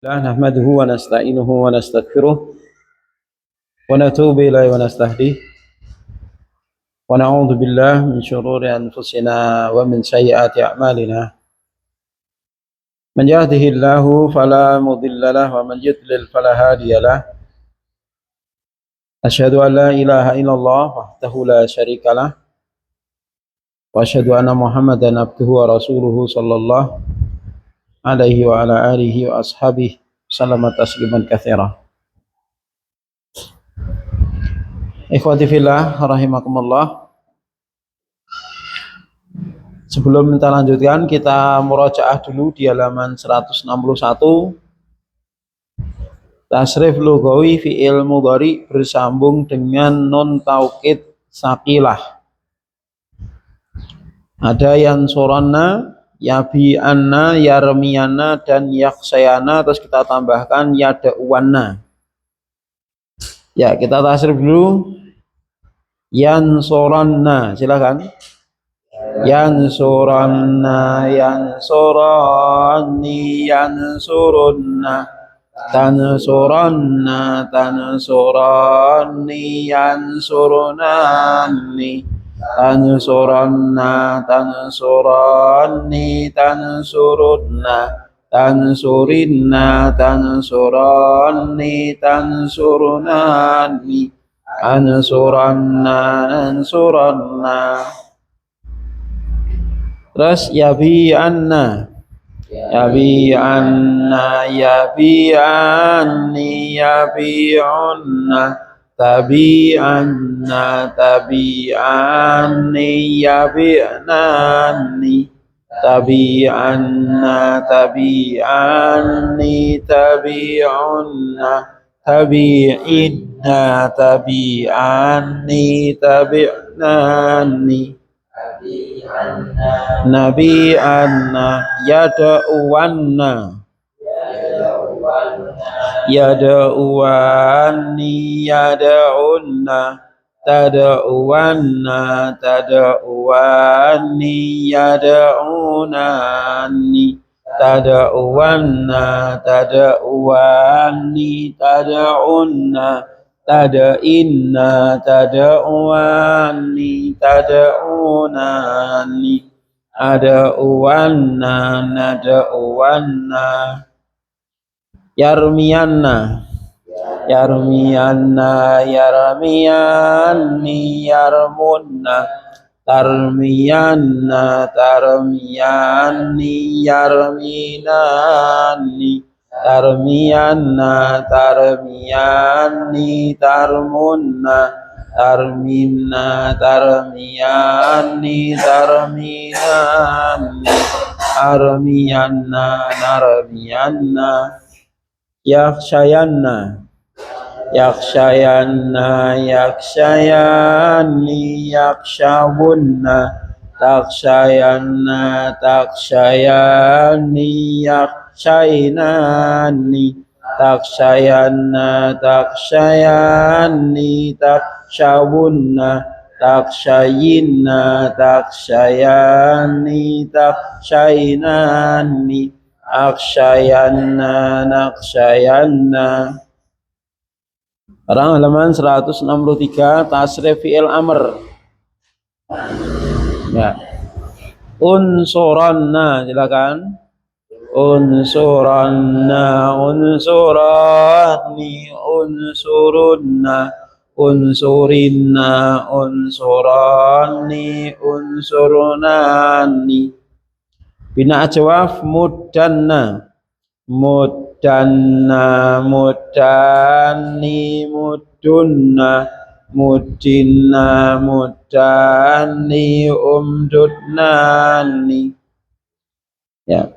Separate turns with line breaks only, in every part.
نحمده ونستعينه ونستغفره ونتوب إليه ونستهديه ونعوذ بالله من شرور أنفسنا ومن سيئات أعمالنا من يهده الله فلا مضل له ومن يضلل فلا هادي له أشهد أن لا إله إلا الله وحده لا شريك له وأشهد أن محمدا عبده ورسوله صلى الله عليه وعلى آله وأصحابه وسلم تسليما كثيرا. Ikhwati fillah rahimakumullah. Sebelum kita lanjutkan, kita murojaah dulu di halaman 161. Tasrif lugawi fi'il mudhari bersambung dengan nun taukid sakilah. Ada yansuranna, yabi'anna, yarmiyana, dan yaksayana. Terus kita tambahkan yada'uwanna. Ya, kita tasrif dulu. Yansuranna, silakan. Yansuranna, yansurani, yansurunna, tansuranna, tansurani, yansurunani, tansuranna, tansurani, tansurunna, tansurinna, tansurani, tansurunani, ansuranna, ansuranna. Terus yabi'anna, yabi'anna, yabi'anni, yabi'unna, tabi'anna, tabi'anni, yabi'nanni, tabi'anna, tabi'anni, tabi'unna, tabi'inna, tabi'anni, tabi'nanni, Nabi anna, yada'uwanna, yada'uwanni, yada'unna, tada'uwanna, tada'uwanni, yada'unanni, tada'uwanna, tada'uwanni, tada'unna, tada'inna, tada'uwanni, tada'unani, ada'uwanna, nada'uwanna, yarmiyanna, yarmiyanna, yarmiyanni, yarmunna, tarmiyanna, tarmiyanni, yarminanni, tarmiyanna, tarmiyanni, tarmunna, tarminna, tarmiyanni, tarminanni, armiyanna, narmiyanna, yakshayanna, yakshayanna, yakshayanni, yakshawunna, takshayanna, takshayanni, yakshainanni, takshayanna, takshayanni, takshawunna, takshayinna, takshayanni, takshainanni, akshayanna, nakshayanna. Sekarang halaman 163, tasrif fi'il amr. Ya. Unsuranna, silakan. Unsuranna, unsurani, unsurunna, unsurinna, unsurani, unsurunani. Bina ajwaf muddanna, muddanna, muddani, muddunna, muddinna, muddani, umdudnani. Ya.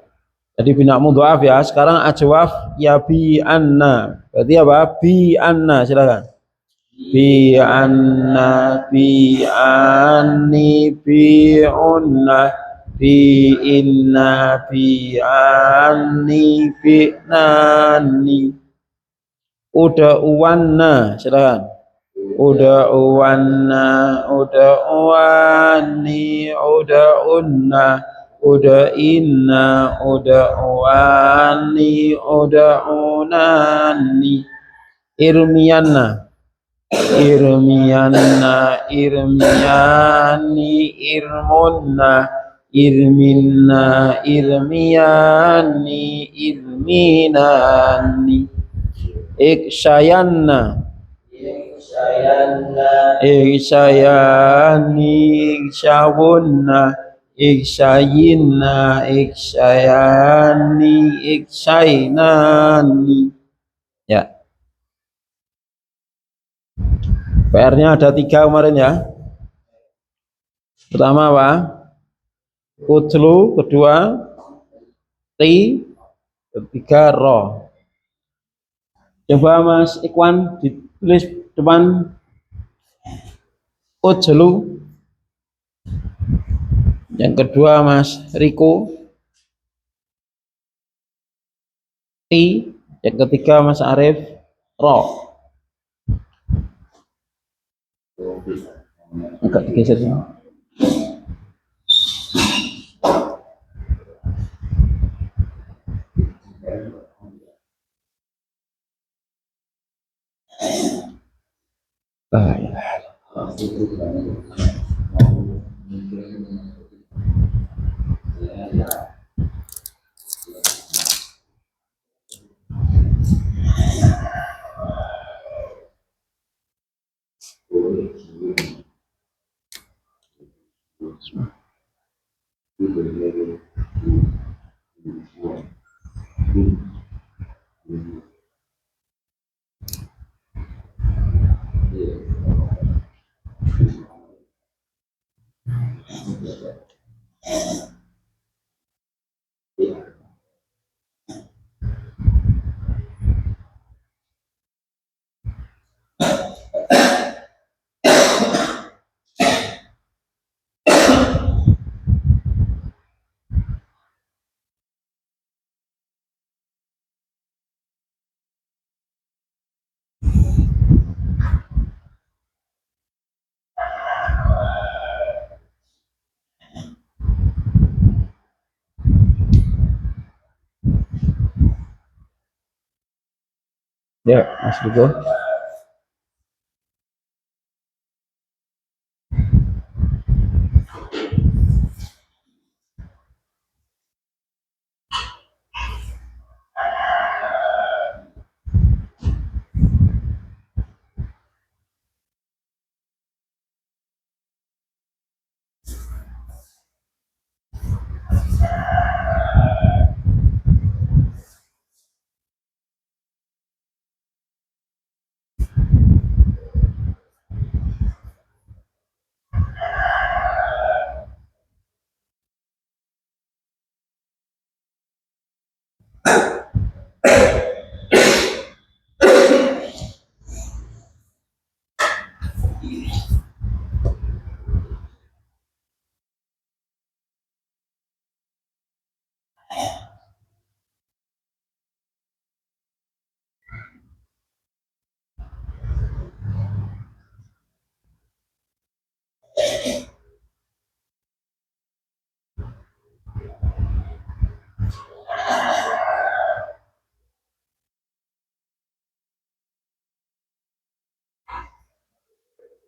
Jadi bina mudhaf ya. Sekarang ajwaf yabi'anna. Berarti apa? Bi'anna, silakan. Bi'anna, bi'anni, bi'unna, bi'inna, bi'anni, bi'nani. Uda'uwanna, silakan. Uda'uwanna, uda'uwanni, uda'unna, ud'inna ud'uani ud'unani irmiyanna irmiyanna irmiyani irmunna irminna irmiyani irminani ikshayanna ikshayani ikshawunna ikshayinna ikshayani ikshainani. Ya, PR-nya ada 3 kemarin ya. Pertama apa? Kutlu, kedua ti, ketiga ro. Coba Mas Ikwan ditulis depan ujlu. Yang kedua Mas Riko ti, yang ketiga Mas Arif ro. Agak digeser ya. Ya, Mas Riko.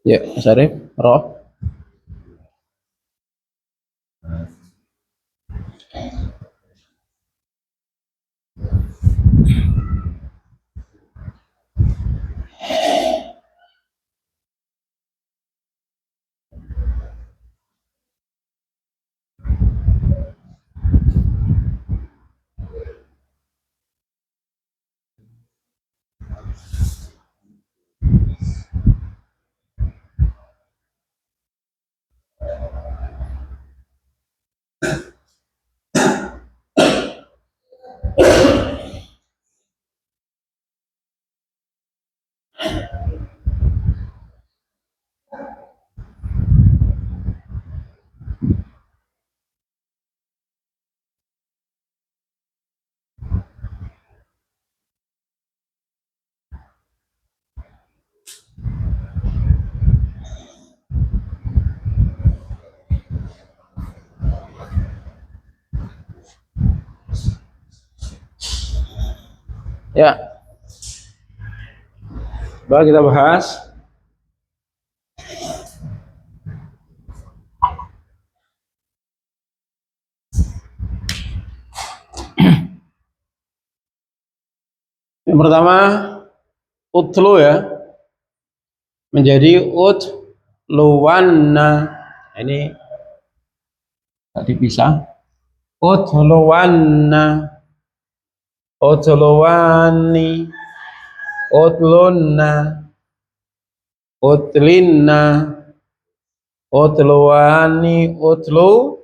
Ya, Mas Arif ro. Ya, coba kita bahas yang pertama utlu ya, menjadi utluwanna. Ini tadi bisa utluwanna, utluwani, utlunna, utlinna, utluwani, utlu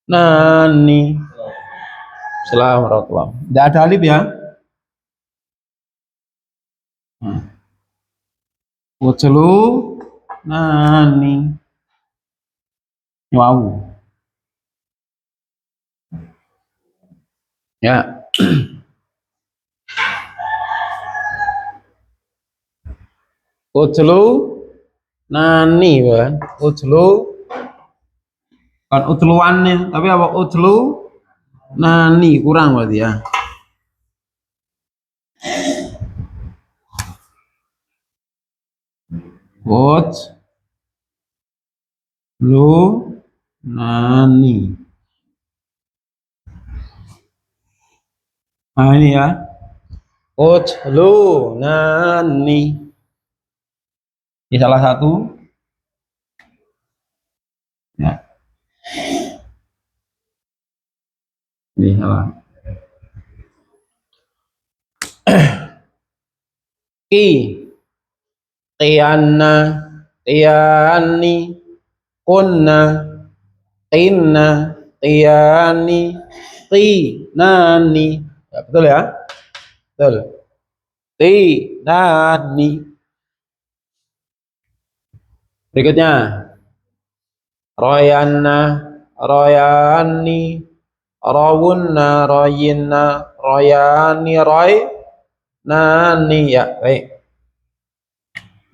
nani. Assalamualaikum. Tidak ada alif ya. Utlu nani. Wow. Ya. Utlu nani kan. Utlu kan utluwannya, tapi apa utlu nani kurang berarti ya. Utlu nani. Nah ini ya. Utlu nani. Ini salah satu. Ya. Ini salah. Ki. Tiana. Tiani. Kunna. Tinna. Tiani. Tinani. Ya, betul ya? Betul. Tinani. Berikutnya. Royanna. Royani. Rawunna. Royinna. Royani. Roy. Nani. Ya, baik.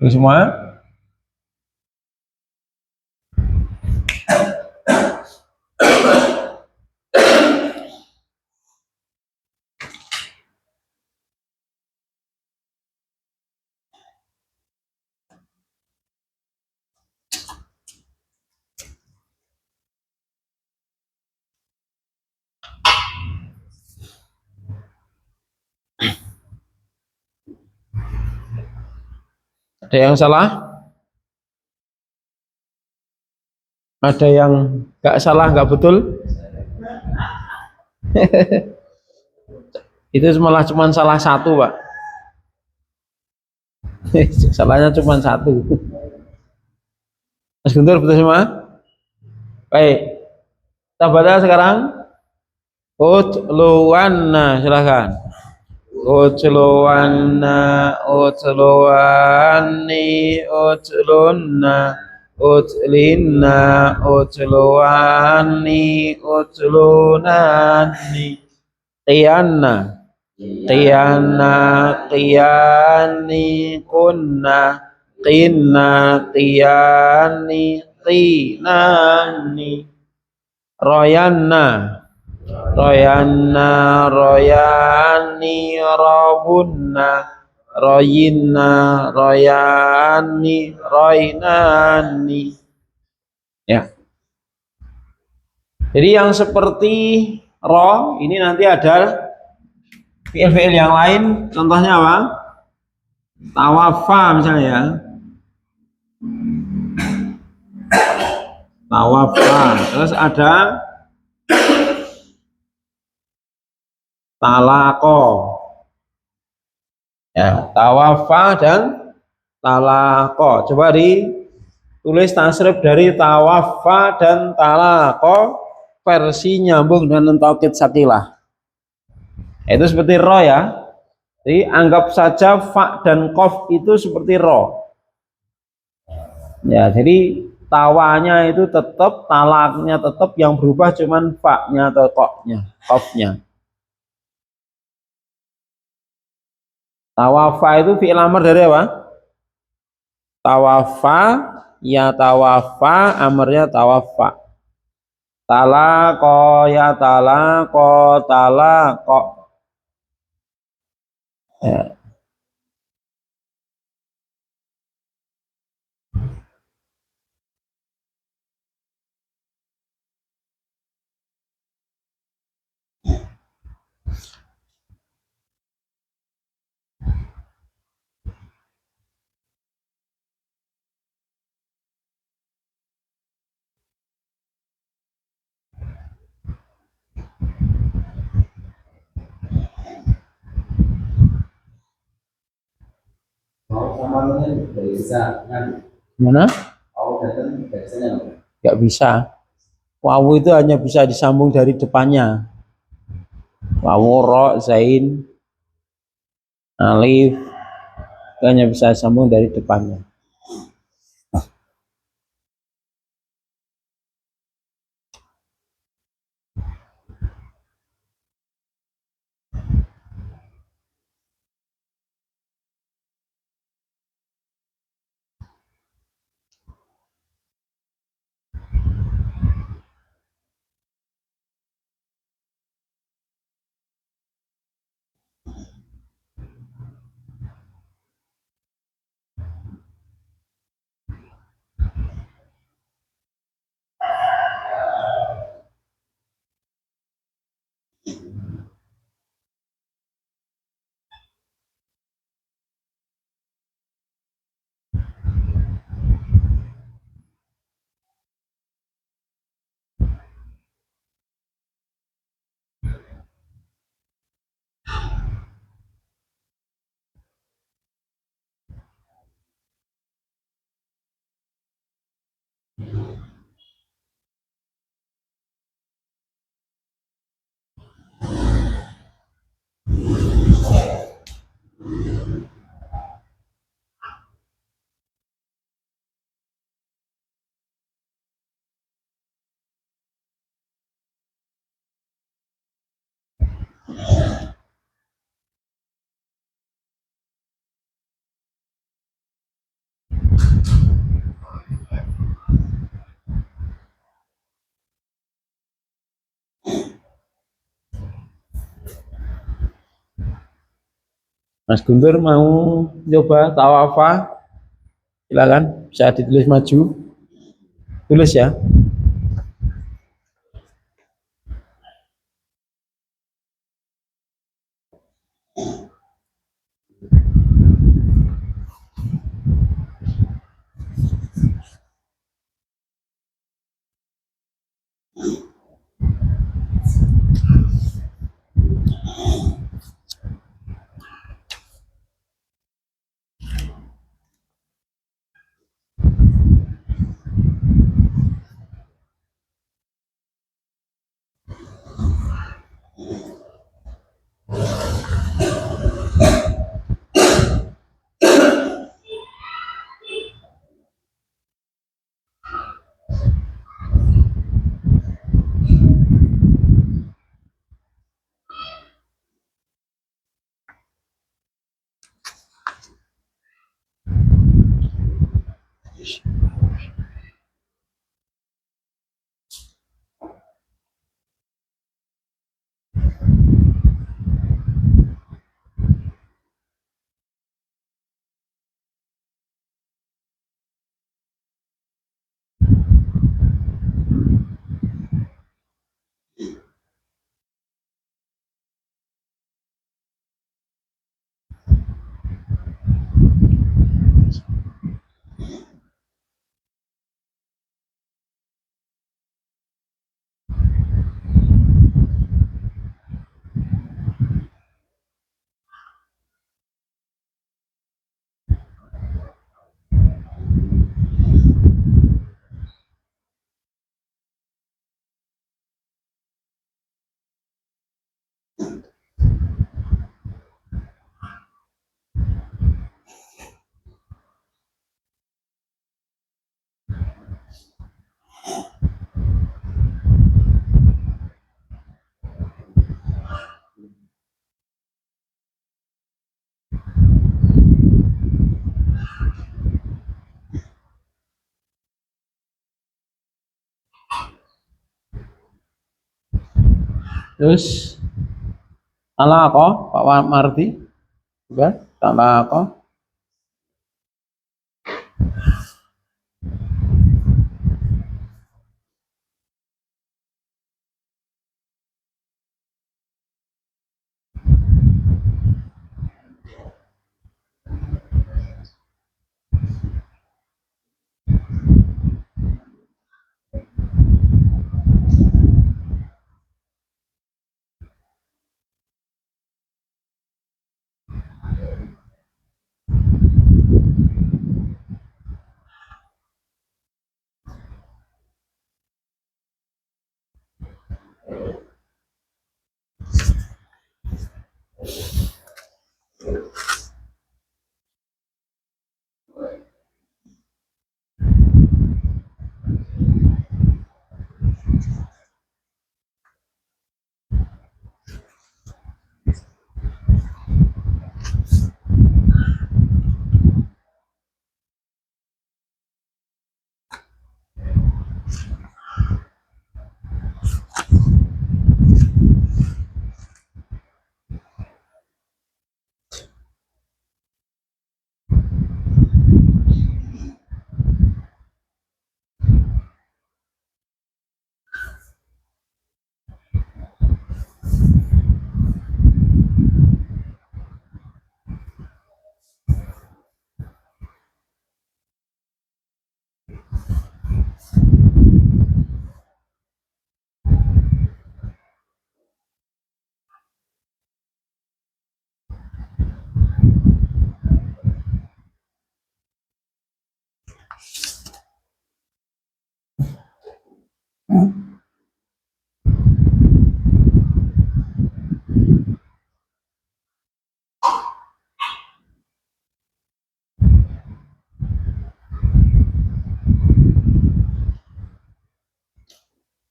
Itu semua. Ada yang salah? Ada yang nggak salah, nggak betul? Itu malah cuma salah satu, Pak. Salahnya cuma satu. Mas Guntur, betul semua? Baik. Kita baca sekarang. Utluwanna, silakan. Utluwanna, utluwani, utlunna, utlinna, utluwani, utlunani. Tiyanna, Tiana, Tiani, Kunna, Tinna, Tiani, Tinani. Royanna, Royanna, Royani, Rawunna, Royinna, Royani, Roynani. Ya. Jadi yang seperti ro ini nanti ada fiil-fiil yang lain, contohnya apa? Tawafa misalnya ya. Tawafa. Terus ada talako. Ya, tawafa dan talako. Coba ditulis tasrif dari tawafa dan talako versi nyambung dengan taukid sakilah. Itu seperti ro ya. Jadi anggap saja fa dan kof itu seperti ro. Ya, jadi tawanya itu tetap, talaknya tetap, yang berubah cuman fa-nya atau koknya, kofnya. Tawafa itu fi'il amr dari apa? Tawafa, ya tawafa, amarnya tawafa. Talako, ya talako, talako. Ya. Gimana? Nggak bisa. Wawu itu hanya bisa disambung dari depannya. Wawu, ro, zain, alif, itu hanya bisa disambung dari depannya. Mas Guntur mau coba tahu apa? Silakan, bisa ditulis maju. Tulis ya. Terus ala kok Pak Marti Kan? Talaqa.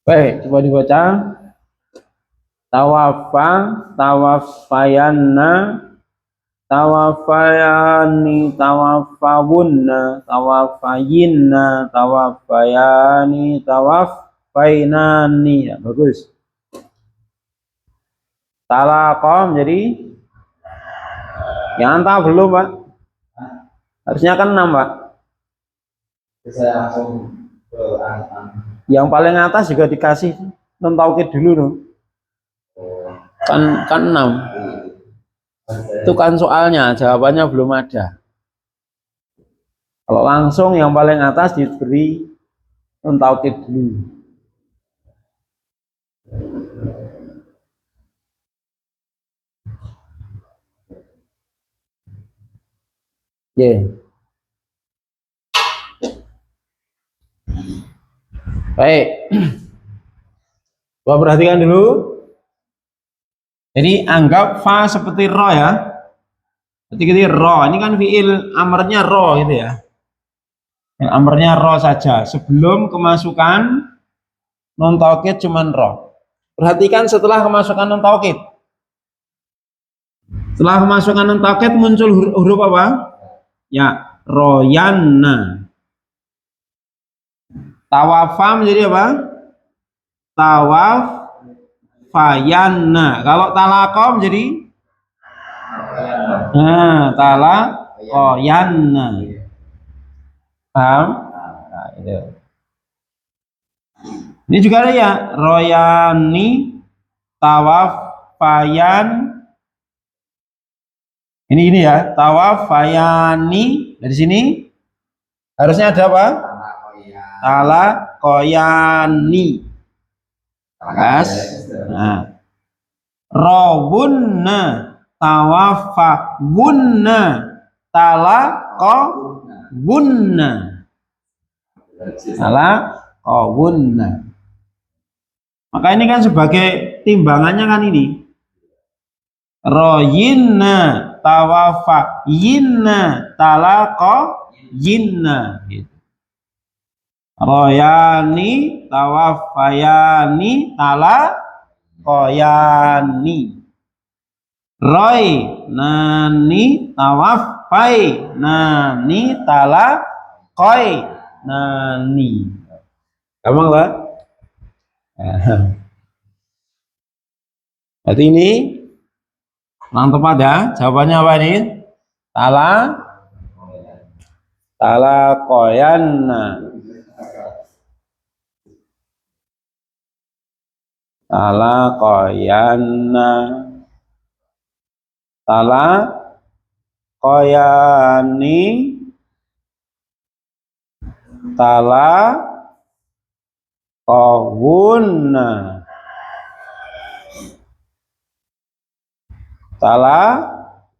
Baik, coba dibaca. Tawafa, tawafayanna, tawafayani, tawafawunna, tawafayinna, tawafayani, tawafainani. Ya, bagus. Talaqa jadi yang tahu belum, Pak? Harusnya kan 6, Pak. Saya langsung yang paling atas juga dikasih non taukid dulu dong. Kan 6. Itu kan soalnya, jawabannya belum ada. Kalau langsung yang paling atas diberi non taukid dulu. Yeah. Baik. Coba perhatikan dulu. Jadi anggap fa seperti ro ya. Ketika ro, ini kan fiil amarnya ro gitu ya. Amarnya ro saja. Sebelum kemasukan non taukid cuman ro. Perhatikan setelah kemasukan non taukid. Setelah kemasukan non taukid muncul huruf apa? Ya, royanna. Tawafa menjadi apa? Tawaf fayanna. Kalau talaqa menjadi talaqoyanna. Paham? Nah, itu. Ini juga ada ya, royani, tawaf fayan. Ini ya, tawaf fayani. Dari sini harusnya ada apa? Talaqoyani. Kas. Nah. Rawunna, tawafawunna, talaqawunna. Talaqawunna. Maka ini kan sebagai timbangannya kan ini. Royinna, tawafayinna, talaqawinna. Gitu. Royani, tawafayani, talaqoyani. Roy nani, tawafai nani, talaqoy nani. Gampang, Pak? Berarti ini Kurang tepat ya. Jawabannya apa ini? Talakoyanna. Talakoyanna. Talakoyani. Talakowunna. Talakoyinna.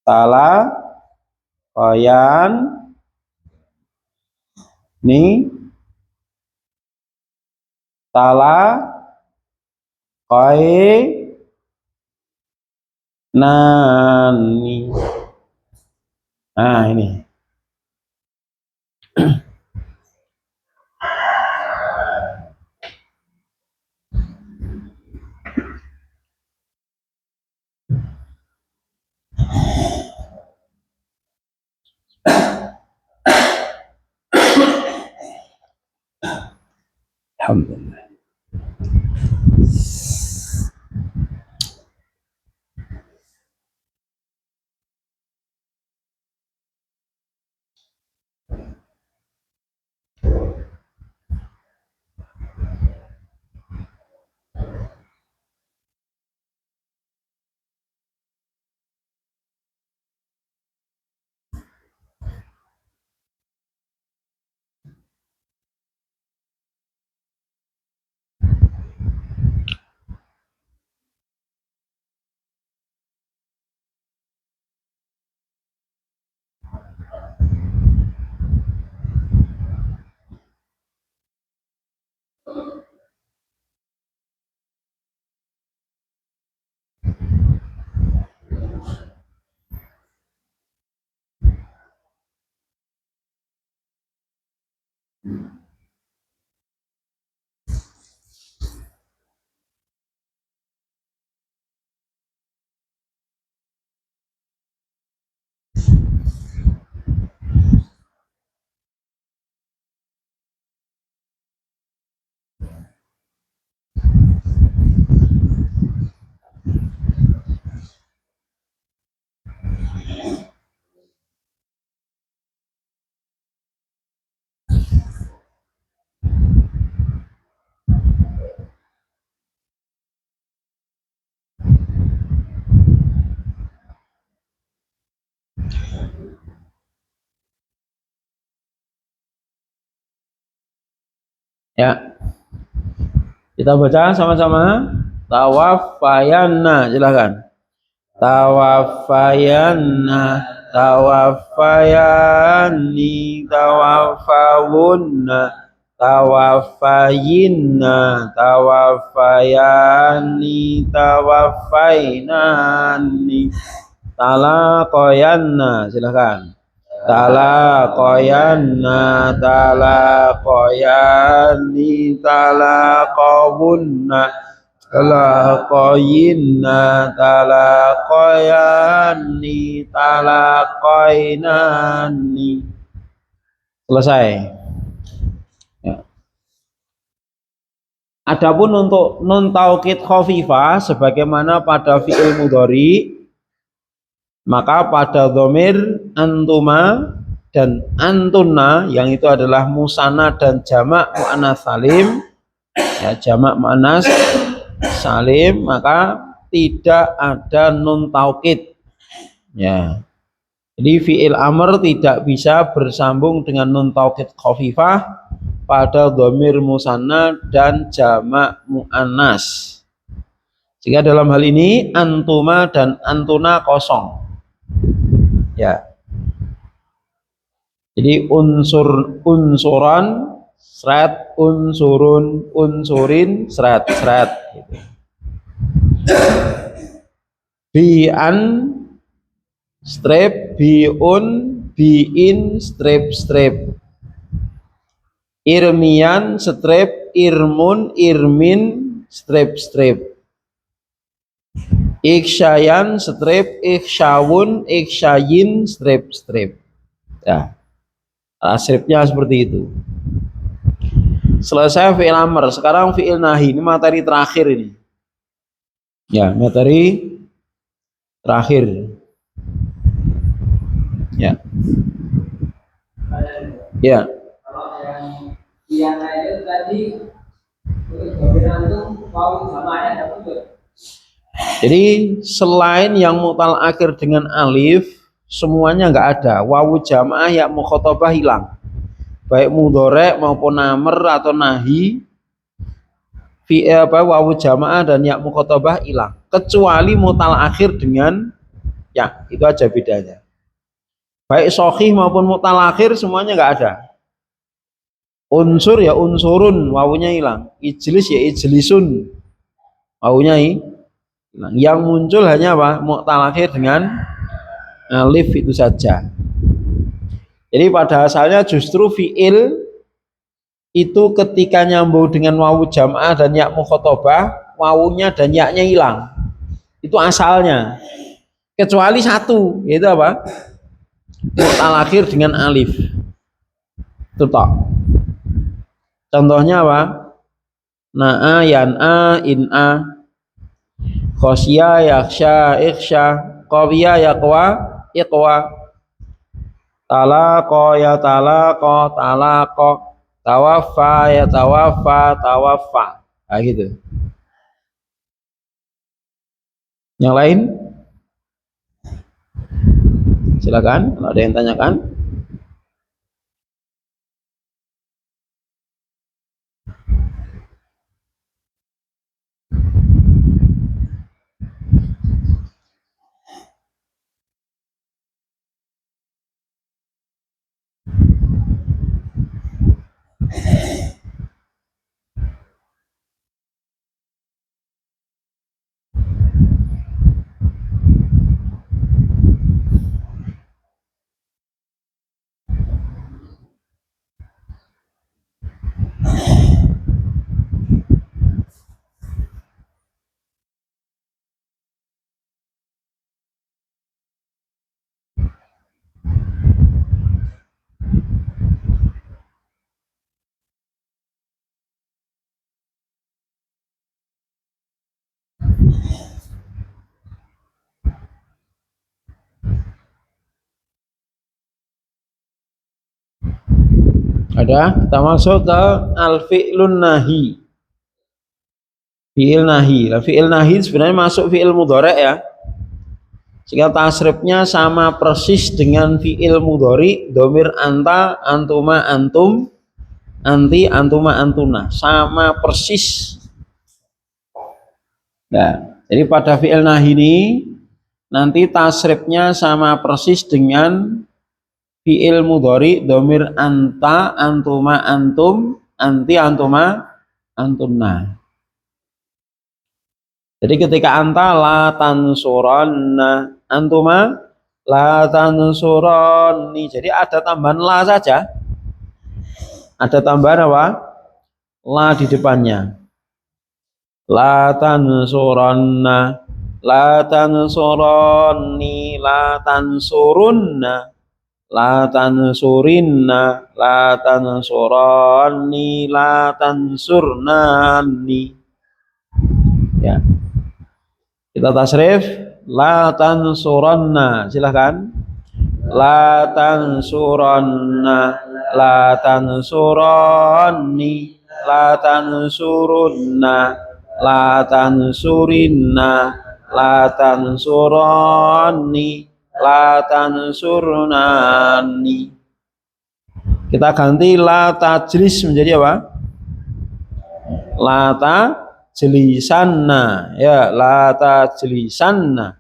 Talakoyan ni nani. Nah ini. Alhamdulillah. Ya, kita baca sama-sama. Tawafayanna, silakan. Tawafayanna, tawafayani, tawafawunna, tawafayinna, tawafayani, tawafainani, talakoyanna, silakan. Talakoyanna, talakoyani, talakowunna, talakoyinna, talakoyani, talakoinani. Selesai. Ya. Adapun untuk nun taukid khafifah sebagaimana pada fi'il mudhari, maka pada dhamir antuma dan antuna yang itu adalah musanna dan jamak muannas salim, ya, jamak muannas salim, maka tidak ada nun taukid. Ya. Jadi fi'il amr tidak bisa bersambung dengan nun taukid khafifah pada dhamir musanna dan jamak muannas. Sehingga dalam hal ini antuma dan antuna kosong. Ya. Jadi unsuran seret, unsurun unsurin seret gitu. Bi'an strip, bi'un bi'in strip. Irmian strip, irmun irmin strip. Ikshayan strip, ikshawun ikshayin strip. Ya. Stripnya seperti itu. Selesai fi'il amr, sekarang fi'il nahi, ini materi terakhir ini. Ya, materi terakhir. Ya. Ya.
Kalau yang itu tadi
jadi selain yang mutal akhir dengan alif semuanya nggak ada. Wawu jamaah ya mukhotabah hilang. Baik mudhari maupun amr atau nahi wawu jamaah dan ya mukhotabah hilang. Kecuali mutal akhir dengan ya, itu aja bedanya. Baik sahih maupun mutal akhir semuanya nggak ada. Unsur ya unsurun, wawunya hilang. Ijlis ya ijlisun, wawunya hilang. Yang muncul hanya apa? Mutal akhir dengan alif itu saja. Jadi pada asalnya justru fi'il itu ketika nyambung dengan wawu jam'ah dan ya mukhotabah, wawunya dan ya-nya hilang. Itu asalnya. Kecuali satu, yaitu apa? Mutal akhir dengan alif. Itu tok. Contohnya apa? Na'a, yan'a, in'a, khosya, yaksha, iksha, qawiya, yaqwa, iqwa, talaqa, ya talaqa, talaqa, tawaffa, ya tawaffa, tawaffa. Nah gitu. Yang lain? Silakan kalau ada yang tanyakan. Ada, kita masuk ke al-fi'lun nahi. Fi'il nahi. Fi'il nahi sebenarnya masuk fi'il mudhari ya. Sehingga tasrifnya sama persis dengan fi'il mudhari, domir anta, antuma, antum, anti, antuma, antuna. Sama persis. Nah, jadi pada fi'il nahi ini nanti tasrifnya sama persis dengan fi'il mudhari, domir anta, antuma, antum, anti, antuma, antunna. Jadi ketika anta la tansuranna, antuma la tansurani. Jadi ada tambahan la saja. Ada tambahan apa? La di depannya. La tansuranna, la tansurani, la tansurunna, la tansurinna, la tansurani, la tansurnani. Ya. Kita tasrif la tansuranna, silahkan. La tansuranna, la tansuranni, la tansurunna, la tansurinna, la tansuranni, la tansurnani. Kita ganti la tajlis menjadi apa? La tajlisanna, ya, la tajlisanna,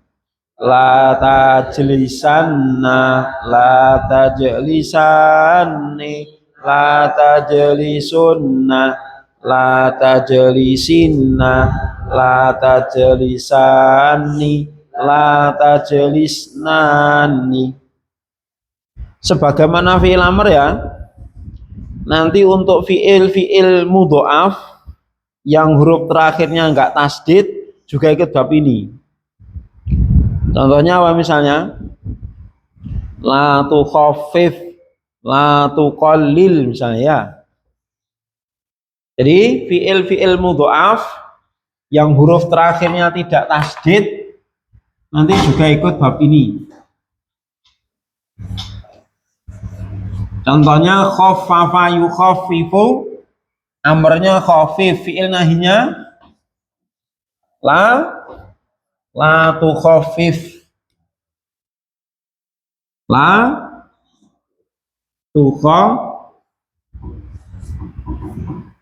la tajlisanna, la tajlisanni, la tajlisunna, la tajlisinna, la tajlisanni, la tajlisnani. Sebagaimana fi'il amr ya. Nanti untuk fi'il mudhoaf yang huruf terakhirnya enggak tasdid juga ikut bab ini. Contohnya apa misalnya? La tukhaffif, la tuqallil misalnya ya. Jadi fiil mudha'af yang huruf terakhirnya tidak tasdid nanti juga ikut bab ini. Contohnya khaffafa yukhaffifu, amrnya khafif, fiil nahinya la tukhaffif, la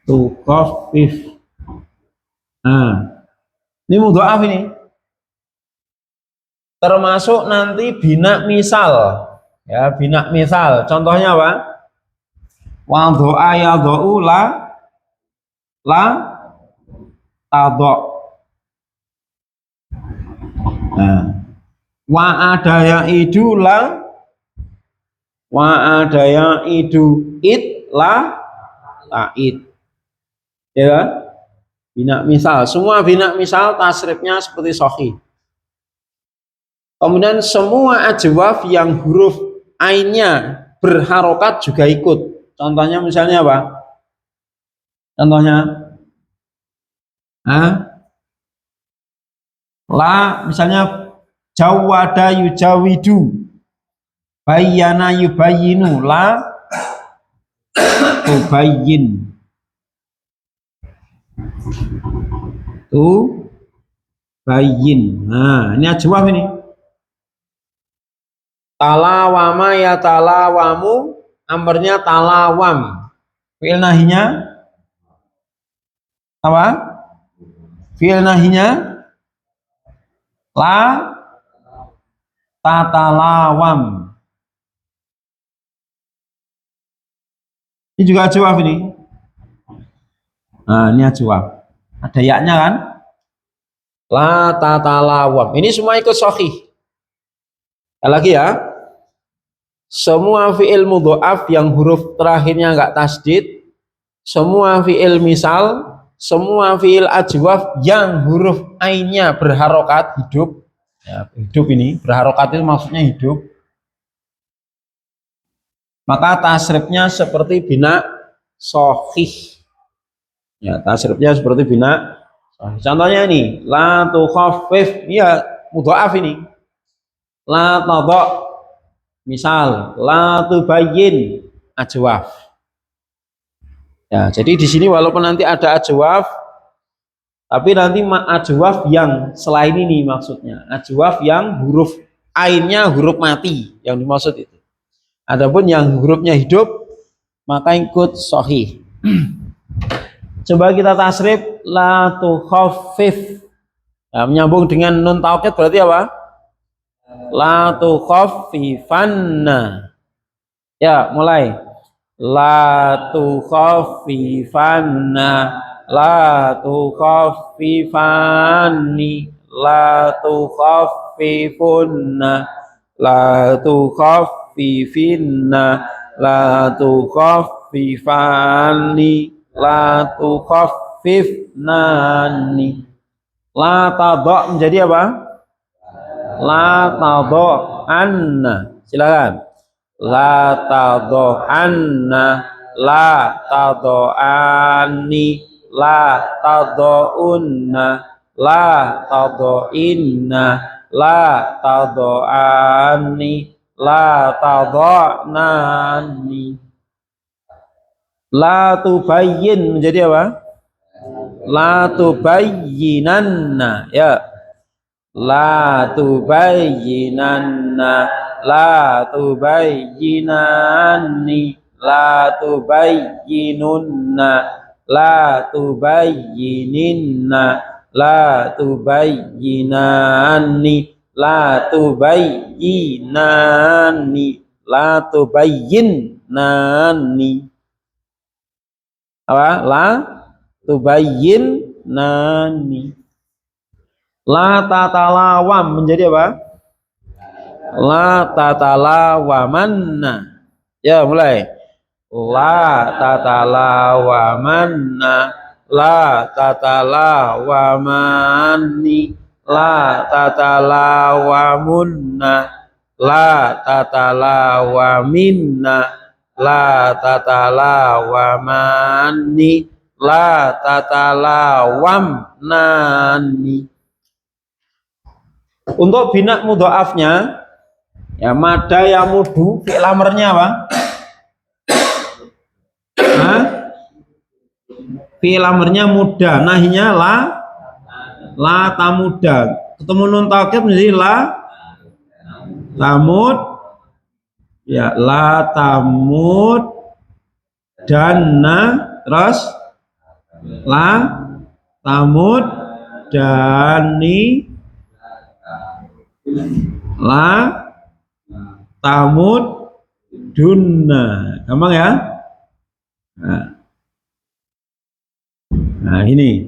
tukhaffif. Nah, ini mudha'af ini. Termasuk nanti bina misal. Ya, bina misal. Contohnya apa? Wadha'a yadha'u la tadha'. Nah, wa'ada ya'idu la wa'ada ya'idu it la ta'id. Ya kan? Bina misal. Semua bina misal tasrifnya seperti sahih. Kemudian semua ajwaf yang huruf ainnya berharokat juga ikut. Contohnya misalnya apa? Contohnya la, misalnya jawada yujawidu, bayyana yubayyinu, la tubayyin, tubayyin. Nah, ini ajwaf ini. Talawama ya talawamu, amrnya talawam, fi'il nahinya apa? Fi'il nahinya la tatalawam. Ini juga ajwaf ini. Nah, ini ajwaf. Ada yaknya kan? La tatalawam. Ini semua ikut sahih. Lagi ya. Semua fi'il mudha'af yang huruf terakhirnya enggak tasdid, semua fi'il misal, semua fi'il ajwaf yang huruf ainnya berharokat, hidup. Ya, hidup ini, berharokat itu maksudnya hidup. Maka tasrifnya seperti bina sahih. Ya, tasrifnya seperti bina sahih. Contohnya ini, la tukhaffif, ya mudha'af ini. La tadha', misal la tubayyin, ajwaf. Ya, jadi di sini walaupun nanti ada ajwaf, tapi nanti ajwaf yang selain ini maksudnya, ajwaf yang huruf ainnya huruf mati yang dimaksud itu. Adapun yang hurufnya hidup maka ikut sahih. Coba kita tasrif la tukhaffif. Nah, menyambung dengan nun taukid berarti apa? La tukhaffifanna. Ya, mulai. La tukhaffifanna, la tukhaffifanni, la tukhaffifunna, la tukhaffifinna, la tukhaffifanni, la tukhaffifnani. La tadha' menjadi apa? La tadha'anna. Silakan. La tadha'anna, la tadha'anni, la tadha'unna, la tadha'inna, la tadha'anni, la tadha'nani. La tubayyin menjadi apa? La tubayyinanna. Ya. La tubayyinanna, la tubayyinanni, la tubayyinunna, la tubayyininna, la tubayyinanni, la tubayyinanni, la tubayyinnani. Apa? La tubayyinnani. La tatalawam menjadi apa? La tatalawamanna. Ya, mulai. La tatalawamanna, la tatalawamanni, la tatalawamunna, la tatalawaminna, la tatalawamanni, la tatalawam nani. Untuk bina mudhaafnya ya mada yamudu fi'il amarnya apa? Fi'il amarnya muda, nahinya la tamuda. Ketemu nun taukid menjadi la tamud ya la tamud dana terus la tamud dani la tamud dunna. Gampang ya? Nah ini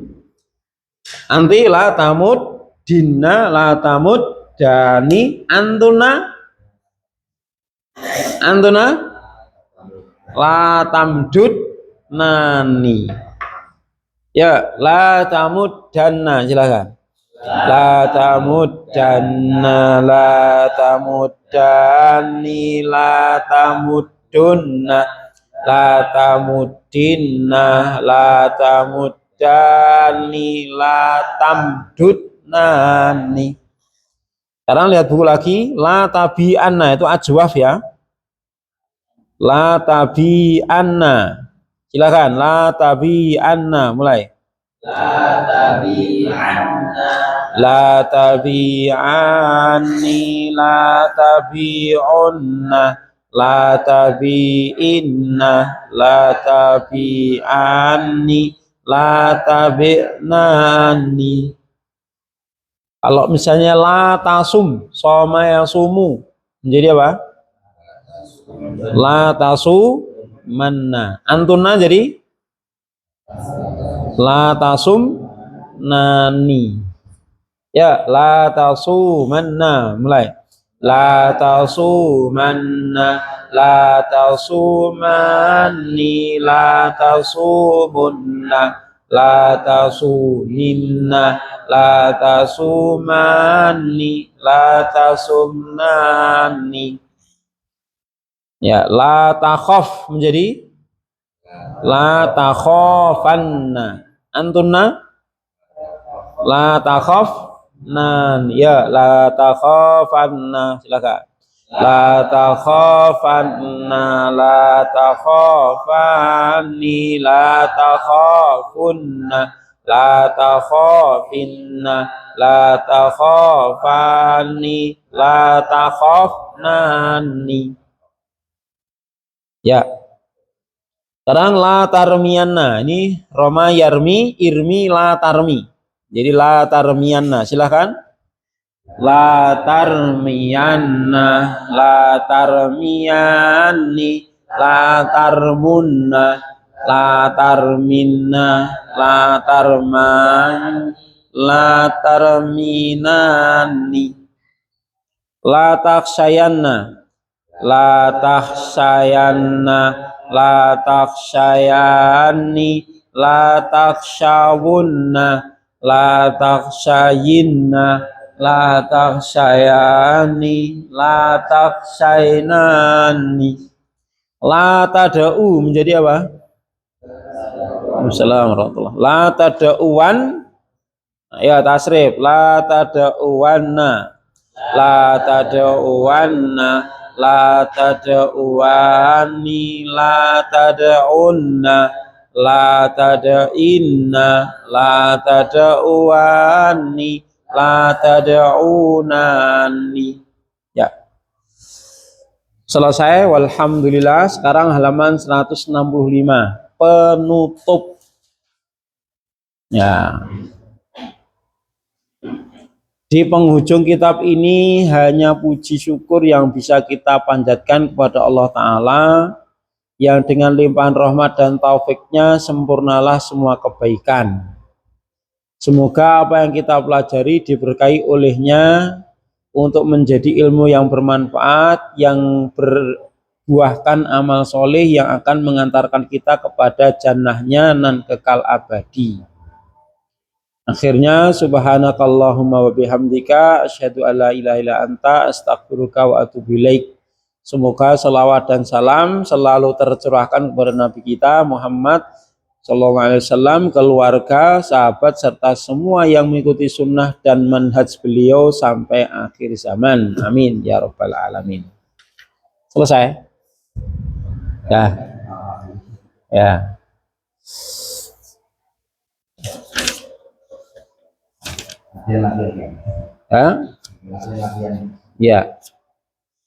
anti la tamud dinna la tamud dani antuna la tamdud nani. Ya la tamud dana silakan. La tamud dana la tamud dani la tamudunna la tamuddinna la tamuddani la tamdudnani. Sekarang lihat buku lagi, la tabi'anna itu ajwaf ya. La tabi'anna. Silakan la tabi'anna mulai. La tabi'anna. La tabi'anni la tabi'unna la tabi'inna la tabi'anni la tabi'nani. Kalau misalnya la tasum soma yasumu menjadi apa? La tasu manna. Antuna jadi la tasum nani. Ya la tasu manna mulai. La tasu manna la tasu manni la tasu munna la tasu minna la tasumani la tasumnani. Ya la takhaf menjadi la takhafanna. Antunna la takhafnan. Ya la takhafanna silakan. La takhafanna la takhafani la takhafunna la takhafinna la takhafani la takhafnani. Ya. Sekarang la tarmiyanna. Ini Roma yarmi irmi la tarmi. Jadi la tarmiyanna. Silahkan. La tarmiyanna la tarmiyanni la tarmunna la tarminna la tarman la tarminani. La takshayanna la takshayanna la takshayanni la takshawunna la takshayinna la takshayani la takshainani. La tada'u menjadi apa? Assalamualaikum warahmatullahi. La tada'uwan ya tasrif. La tada'uwanna la tada'uwanna la tada'uwani la tada'unna la tada'inna la tada'uwani la tad'unani. Ya. Selesai walhamdulillah. Sekarang halaman 165 penutup. Ya. Di penghujung kitab ini hanya puji syukur yang bisa kita panjatkan kepada Allah Ta'ala yang dengan limpahan rahmat dan taufiknya sempurnalah semua kebaikan. Semoga apa yang kita pelajari diberkahi olehnya untuk menjadi ilmu yang bermanfaat, yang berbuahkan amal soleh yang akan mengantarkan kita kepada jannahnya nan kekal abadi. Akhirnya subhanakallahumma wa bihamdika asyhadu alla ilaha illa anta astaghfiruka wa atubu ilaik. Semoga selawat dan salam selalu tercurahkan kepada Nabi kita Muhammad Sallallahu Alaihi Wasallam, keluarga, sahabat serta semua yang mengikuti sunnah dan manhaj beliau sampai akhir zaman. Amin ya rabbal alamin. Selesai. Ya, ya. Ya, ya.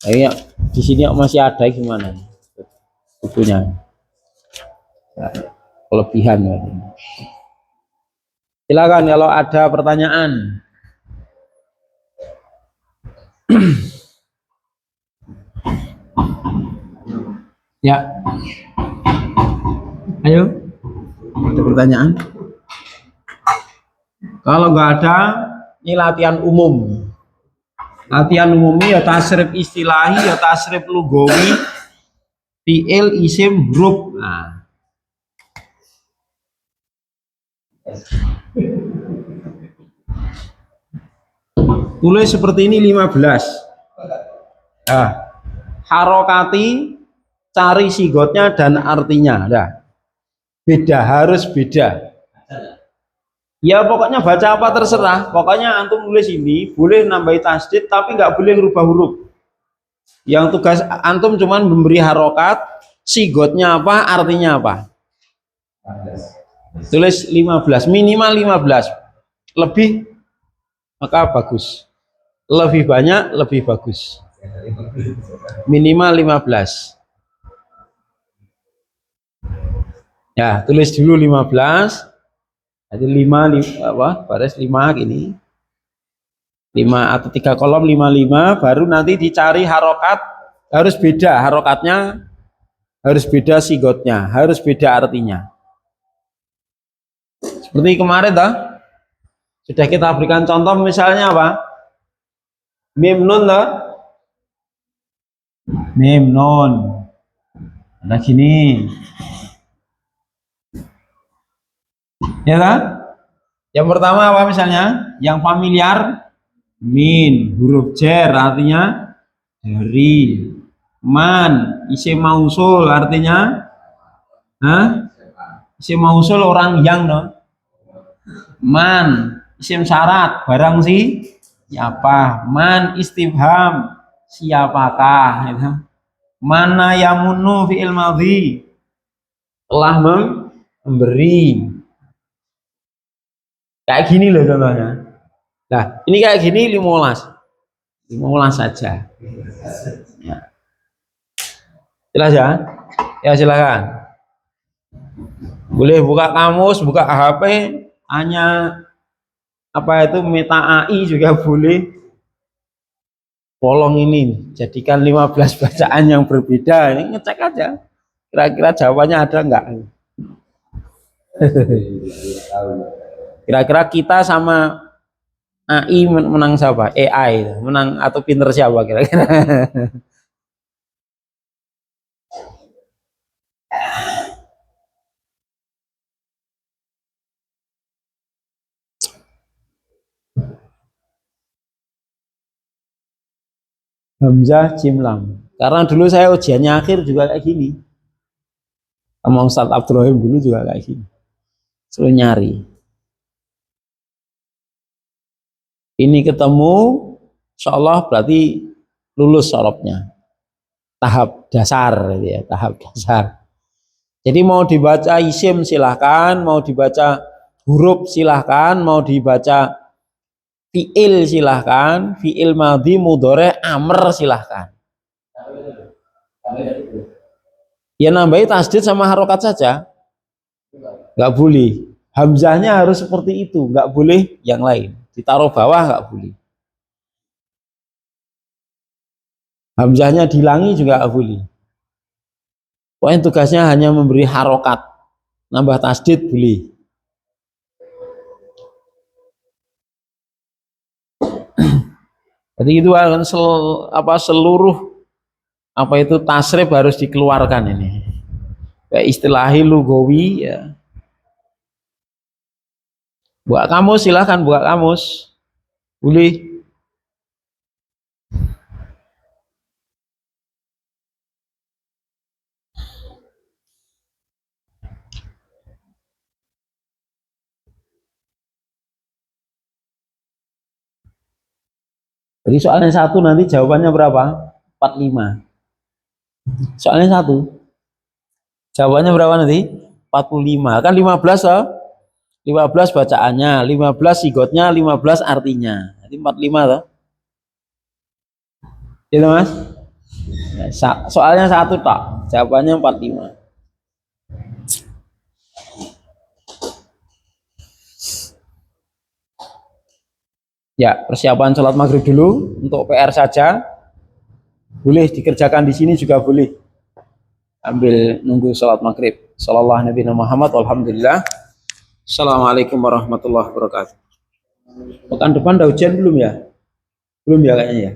Ya, di sini masih ada gimana? Bukunya. Ya, kelebihan. Silakan kalau ada pertanyaan. Ya, ayo. Ada pertanyaan? Kalau nggak ada, ini latihan umum. Latihan umumnya ya tasrif istilahi, ya tasrif lugawi, fi'il, isim, huruf. Nah, tulis seperti ini 15. Nah, harokati, cari sigotnya dan artinya. Nah, beda, harus beda. Ya pokoknya baca apa terserah. Pokoknya antum nulis ini boleh nambahi tasdid tapi nggak boleh ngerubah huruf. Yang tugas antum cuman memberi harokat, sigotnya apa, artinya apa. Tulis 15, minimal 15. Lebih maka bagus. Lebih banyak lebih bagus. Minimal 15. Ya, tulis dulu 15. Jadi 5 apa? Baris 5 gini. 5 atau 3 kolom 55, baru nanti dicari harokat, harus beda harokatnya, harus beda sigotnya, harus beda artinya. Seperti kemarin toh, sudah kita berikan contoh misalnya apa? Mim nun toh. Mim nun. Nah gini. Ya kan? Yang pertama apa misalnya? Yang familiar min, huruf jar artinya dari. Man, isim mausul artinya isim mausul orang yang no. Man, isim syarat barang siapa. Man istifham siapakah gitu. Mana yamunu fi'il madhi telah memberi. Kayak gini loh contohnya. Nah, ini kayak gini 15. 15 saja. Ya. Jelas ya? Ya silakan. Boleh buka kamus, buka HP, hanya apa itu meta AI juga boleh. Tolong ini jadikan 15 bacaan yang berbeda. Ini ngecek aja. Kira-kira jawabannya ada enggak? Kira-kira kita sama AI menang siapa? AI menang atau pinter siapa kira-kira? Hamzah Cimlam. Karena dulu saya ujiannya akhir juga kayak gini. Sama Ustadz Abdul Rahim dulu juga kayak gini. Selalu nyari. Ini ketemu, insya Allah berarti lulus sorobnya. Tahap dasar, gitu ya, tahap dasar. Jadi mau dibaca isim silahkan, mau dibaca huruf silahkan, mau dibaca fi'il silahkan, fi'il madhi, mudhore, amr silahkan. Ya nambahi tasdid sama harokat saja, nggak boleh. Hamzahnya harus seperti itu, nggak boleh yang lain. Ditaruh bawah nggak boleh. Hamzahnya dihilangi juga nggak boleh. Pokoknya tugasnya hanya memberi harokat, nambah tasdid boleh. Jadi itu akan seluruh apa itu tasrif harus dikeluarkan ini. Ya, istilahi lugawi ya. Buat kamus silahkan buat kamus. Boleh. Jadi soalnya satu nanti jawabannya berapa? 45. Soalnya satu. Jawabannya berapa nanti? 45. Kan 15 toh? 15 bacaannya, 15 sigotnya, 15 artinya. Jadi 45 toh. Gitu Mas? Soalnya satu tak. Jawabannya 45. Ya, persiapan sholat maghrib dulu untuk PR saja. Boleh dikerjakan di sini juga boleh. Ambil nunggu sholat maghrib. Sallallahu Nabi Muhammad. Alhamdulillah. Assalamualaikum warahmatullahi wabarakatuh. Pekan depan ada ujian belum ya? Belum ya kayaknya ya.